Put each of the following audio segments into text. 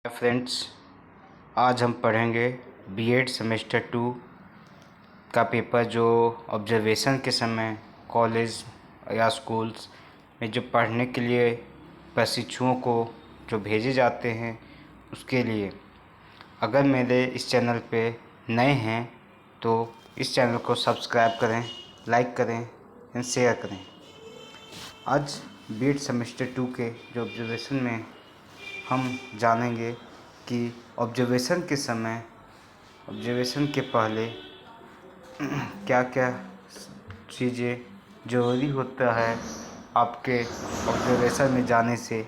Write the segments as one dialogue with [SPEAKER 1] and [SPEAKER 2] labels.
[SPEAKER 1] Friends, आज हम पढ़ेंगे बीएड सेमेस्टर 2 का पेपर जो ऑब्जर्वेशन के समय कॉलेज या स्कूल्स में जो पढ़ने के लिए प्रशिक्षुओं को जो भेजे जाते हैं उसके लिए। अगर मेरे इस चैनल पे नए हैं तो इस चैनल को सब्सक्राइब करें, लाइक करें एंड शेयर करें। आज बीएड सेमेस्टर 2 के जो ऑब्जर्वेशन में हम जानेंगे कि ऑब्जर्वेशन के समय, ऑब्जर्वेशन के पहले क्या क्या चीज़ें ज़रूरी होता है आपके ऑब्जर्वेशन में जाने से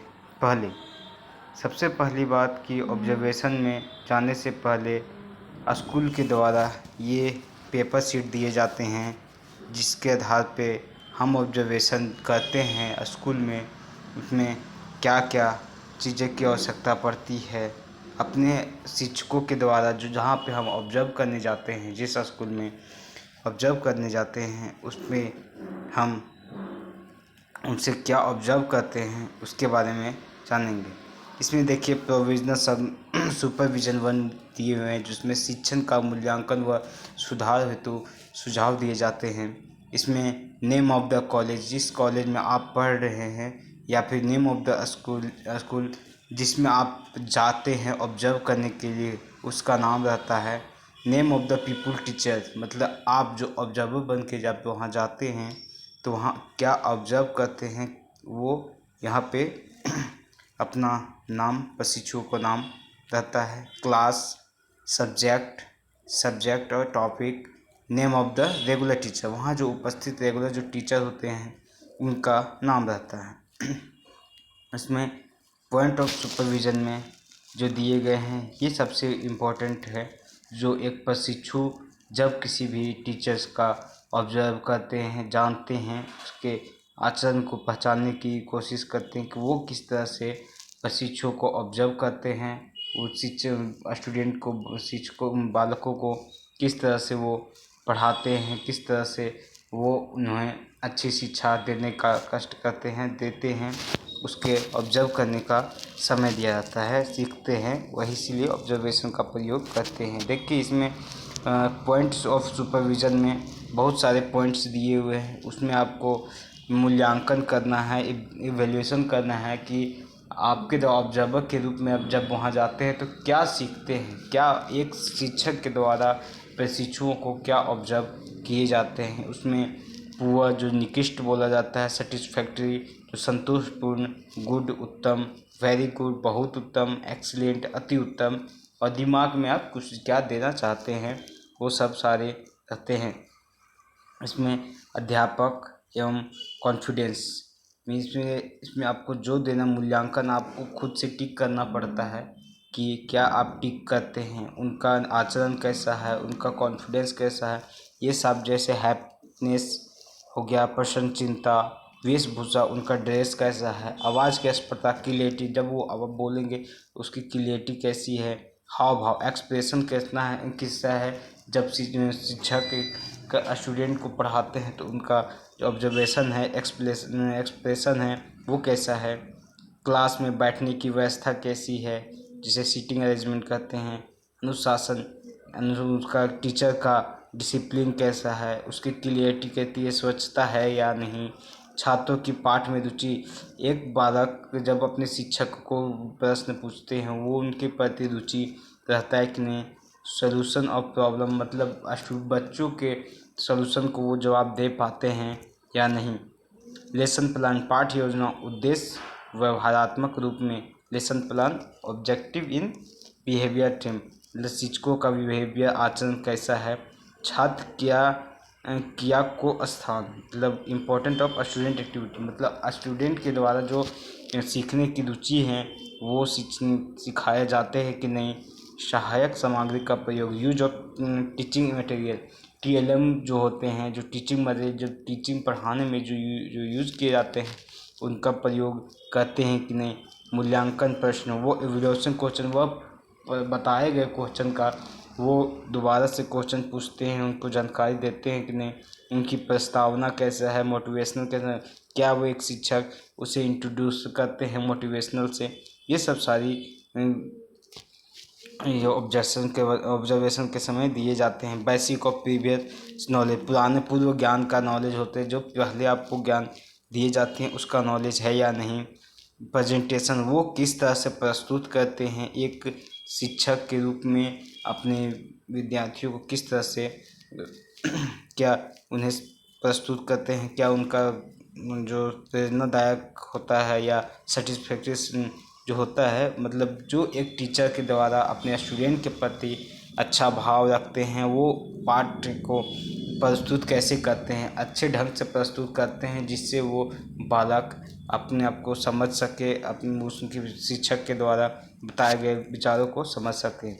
[SPEAKER 1] पहले। सबसे पहली बात कि ऑब्जर्वेशन में जाने से पहले स्कूल के द्वारा ये पेपर शीट दिए जाते हैं जिसके आधार पे हम ऑब्जर्वेशन करते हैं स्कूल में। उसमें क्या क्या चीज़ें की आवश्यकता पड़ती है अपने शिक्षकों के द्वारा, जो जहाँ पे हम ऑब्जर्व करने जाते हैं, जिस स्कूल में ऑब्जर्व करने जाते हैं उसमें हम उनसे क्या ऑब्जर्व करते हैं उसके बारे में जानेंगे। इसमें देखिए प्रोविजनल सुपरविजन 1 दिए हुए हैं जिसमें शिक्षण का मूल्यांकन व सुधार हेतु सुझाव दिए जाते हैं। इसमें नेम ऑफ द कॉलेज, जिस कॉलेज में आप पढ़ रहे हैं, या फिर नेम ऑफ द स्कूल जिसमें आप जाते हैं ऑब्जर्व करने के लिए, उसका नाम रहता है। Name of the people teacher, मतलब आप जो ऑब्जर्वर बन के जब वहाँ जाते हैं तो वहाँ क्या ऑब्जर्व करते हैं वो यहाँ पे अपना नाम, प्रशिक्षुओं का नाम रहता है। क्लास, सब्जेक्ट और topic, name of the regular teacher, वहाँ जो उपस्थित रेगुलर जो टीचर होते हैं उनका नाम रहता है। इसमें पॉइंट ऑफ सुपरविज़न में जो दिए गए हैं ये सबसे इम्पोर्टेंट है। जो एक प्रशिक्षु जब किसी भी टीचर्स का ऑब्जर्व करते हैं, जानते हैं, उसके आचरण को पहचानने की कोशिश करते हैं कि वो किस तरह से प्रशिक्षुओं को ऑब्जर्व करते हैं, उस स्टूडेंट को, शिक्षकों, बालकों को किस तरह से वो पढ़ाते हैं, किस तरह से वो उन्हें अच्छी शिक्षा देने का कष्ट करते हैं, देते हैं, उसके ऑब्जर्व करने का समय दिया जाता है, सीखते हैं वही, इसीलिए ऑब्जर्वेशन का प्रयोग करते हैं। देखिए इसमें पॉइंट्स ऑफ सुपरविज़न में बहुत सारे पॉइंट्स दिए हुए हैं। उसमें आपको मूल्यांकन करना है, इवैल्यूएशन करना है कि आपके जो ऑब्जर्वर के रूप में अब जब वहाँ जाते हैं तो क्या सीखते हैं, क्या एक शिक्षक के द्वारा प्रशिक्षुओं को क्या ऑब्जर्व किए जाते हैं। उसमें पुअर जो निकृष्ट बोला जाता है, सेटिस्फैक्ट्री जो संतोषपूर्ण, गुड उत्तम, वेरी गुड बहुत उत्तम, एक्सीलेंट अति उत्तम, और दिमाग में आप कुछ क्या देना चाहते हैं वो सब सारे रहते हैं। इसमें अध्यापक एवं कॉन्फिडेंस मीन्स में इसमें आपको जो देना, मूल्यांकन आपको खुद से टिक करना पड़ता है कि क्या आप टिक करते हैं, उनका आचरण कैसा है, उनका कॉन्फिडेंस कैसा है, ये सब। जैसे हैप्पीनेस हो गया, प्रसन्न चिंता, वेशभूषा, उनका ड्रेस कैसा है, आवाज़ की स्पष्टता, क्लियरिटी, जब वो अब बोलेंगे उसकी क्लियरिटी कैसी है, हाव भाव, एक्सप्रेशन किसका है, जब शिक्षक का स्टूडेंट को पढ़ाते हैं तो उनका जो ऑब्जर्वेशन है, एक्सप्रेशन है वो कैसा है, क्लास में बैठने की व्यवस्था कैसी है जिसे सीटिंग अरेंजमेंट कहते हैं, अनुशासन, उसका टीचर का डिसिप्लिन कैसा है, उसकी क्लियरिटी कहती है, स्वच्छता है या नहीं, छात्रों की पाठ में रुचि, एक बालक जब अपने शिक्षक को प्रश्न पूछते हैं वो उनके प्रति रुचि रहता है कि नहीं, सॉल्यूशन ऑफ प्रॉब्लम, मतलब बच्चों के सॉल्यूशन को वो जवाब दे पाते हैं या नहीं। लेसन प्लान, पाठ योजना, उद्देश्य व्यवहारात्मक रूप में, lesson plan, objective in behaviour team, मतलब शिक्षकों का बिहेवियर, आचरण कैसा है, छात्र किया को स्थान, मतलब इम्पोर्टेंट ऑफ स्टूडेंट एक्टिविटी, मतलब स्टूडेंट के द्वारा जो सीखने की रुचि है वो सिखाए जाते हैं कि नहीं। सहायक सामग्री का प्रयोग, use of teaching material, TLM जो होते हैं, जो टीचिंग मटेरियल, जो टीचिंग पढ़ाने में जो यूज़ किए जाते हैं उनका प्रयोग करते हैं कि नहीं। मूल्यांकन प्रश्न, वो इवैल्यूएशन क्वेश्चन, वह बताए गए क्वेश्चन का वो दोबारा से क्वेश्चन पूछते हैं, उनको जानकारी देते हैं कि नहीं, उनकी प्रस्तावना कैसा है, मोटिवेशनल कैसा है, क्या वो एक शिक्षक उसे इंट्रोड्यूस करते हैं मोटिवेशनल से। ये सब सारी ये ऑब्जर्वेशन के समय दिए जाते हैं। बेसिक ऑफ प्रीवियस नॉलेज, पुराने पूर्व ज्ञान का नॉलेज होते हैं, जो पहले आपको ज्ञान दिए जाते हैं उसका नॉलेज है या नहीं। प्रेजेंटेशन, वो किस तरह से प्रस्तुत करते हैं एक शिक्षक के रूप में अपने विद्यार्थियों को, किस तरह से क्या उन्हें प्रस्तुत करते हैं, क्या उनका जो प्रेरणादायक होता है या सेटिस्फैक्ट्री जो होता है, मतलब जो एक टीचर के द्वारा अपने स्टूडेंट के प्रति अच्छा भाव रखते हैं, वो पाठ को प्रस्तुत कैसे करते हैं, अच्छे ढंग से प्रस्तुत करते हैं जिससे वो बालक अपने आप को समझ सके, अपने उसकी शिक्षक के द्वारा बताए गए विचारों को समझ सके।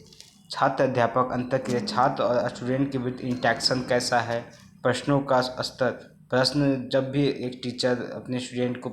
[SPEAKER 1] छात्र अध्यापक अंतःक्रिया, छात्र और स्टूडेंट के बीच इंटरेक्शन कैसा है। प्रश्नों का स्तर, प्रश्न जब भी एक टीचर अपने स्टूडेंट को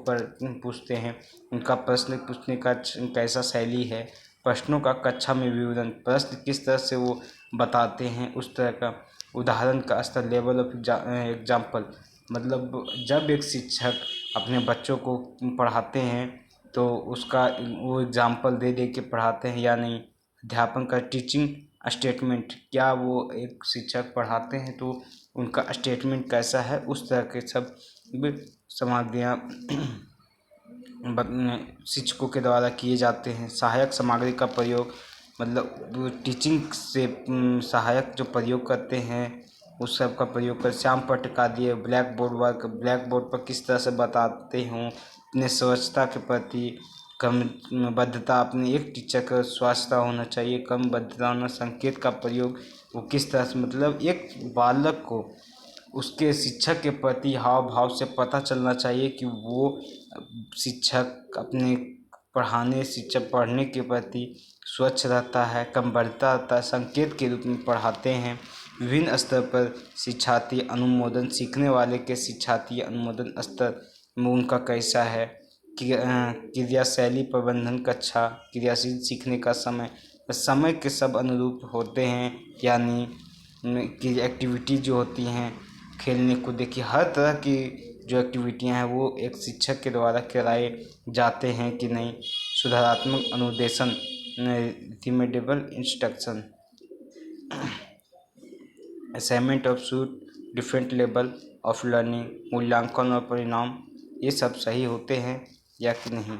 [SPEAKER 1] पूछते हैं, उनका प्रश्न पूछने का कैसा शैली है। प्रश्नों का कक्षा में विवरण, प्रश्न किस तरह से वो बताते हैं उस तरह का। उदाहरण का स्तर, लेवल ऑफ एग्जाम्पल, मतलब जब एक शिक्षक अपने बच्चों को पढ़ाते हैं तो उसका वो एग्जाम्पल दे दे के पढ़ाते हैं या नहीं। अध्यापन का टीचिंग स्टेटमेंट, क्या वो एक शिक्षक पढ़ाते हैं तो उनका स्टेटमेंट कैसा है, उस तरह के सब सामग्रियाँ शिक्षकों के द्वारा किए जाते हैं। सहायक सामग्री का प्रयोग, मतलब टीचिंग से सहायक जो प्रयोग करते हैं उस सब का प्रयोग कर। श्याम पट्ट का दिए black board work, black board पर किस तरह से बताते हों, अपने स्वच्छता के प्रति कम बद्धता, अपने एक टीचर का स्वच्छता होना चाहिए, कम बद्धता होना। संकेत का प्रयोग, वो किस तरह से, मतलब एक बालक को उसके शिक्षक के प्रति हाव भाव से पता चलना चाहिए कि वो शिक्षक अपने शिक्षक पढ़ने के प्रति स्वच्छ रहता है, कम बढ़ता रहता है। संकेत के रूप में पढ़ाते हैं। विभिन्न स्तर पर शिक्षार्थी अनुमोदन, सीखने वाले के शिक्षार्थी अनुमोदन स्तर में उनका कैसा है। क्रियाशैली प्रबंधन कक्षा, क्रियाशील सीखने का समय, समय के सब अनुरूप होते हैं, यानी कि एक्टिविटी जो होती हैं खेलने कूदने की, हर तरह की जो एक्टिविटियां हैं वो एक शिक्षक के द्वारा कराए जाते हैं कि नहीं। सुधारात्मक अनुदेशन, remediable instruction, assignment of suit, different level of learning, मूल्यांकन और परिणाम, ये सब सही होते हैं या कि नहीं।